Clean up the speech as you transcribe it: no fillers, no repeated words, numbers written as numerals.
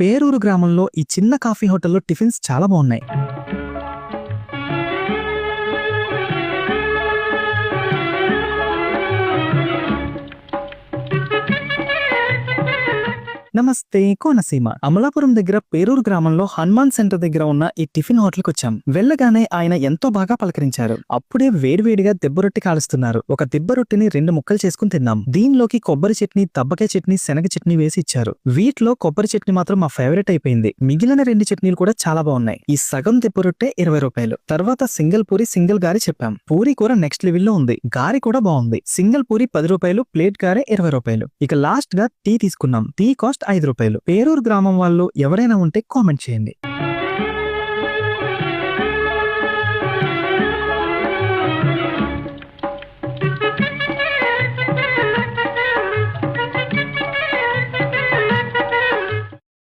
పేరూరు గ్రామంలో ఈ చిన్న కాఫీ హోటల్లో టిఫిన్స్ చాలా బాగున్నాయి. నమస్తే కోనసీమ. అమలాపురం దగ్గర పేరూరు గ్రామంలో హనుమాన్ సెంటర్ దగ్గర ఉన్న ఈ టిఫిన్ హోటల్ కి వచ్చాం. వెళ్ళగానే ఆయన ఎంతో బాగా పలకరించారు. అప్పుడే వేడివేడిగా దెబ్బరొట్టి కాలుస్తున్నారు. ఒక దిబ్బరొట్టిని 2 ముక్కలు చేసుకుని తిన్నాం. దీనిలోకి కొబ్బరి చట్నీ, దబ్బకాయ చట్నీ, శనగ చట్నీ వేసి ఇచ్చారు. వీటిలో కొబ్బరి చట్నీ మాత్రం మా ఫేవరెట్ అయిపోయింది. మిగిలిన 2 చట్నీలు కూడా చాలా బాగున్నాయి. ఈ సగం దిబ్బరొట్టే 20 రూపాయలు. తర్వాత సింగిల్ పూరి, సింగిల్ గారి చెప్పాం. పూరి కూర నెక్స్ట్ లెవెల్ లో ఉంది. గారి కూడా బాగుంది. సింగిల్ పూరి 10 రూపాయలు, ప్లేట్ గారే 20 రూపాయలు. ఇక లాస్ట్ గా టీ తీసుకున్నాం. టీ కాస్ట్ 5 రూపాయలు. పేరూరు గ్రామం వాళ్ళు ఎవరైనా ఉంటే కామెంట్ చేయండి.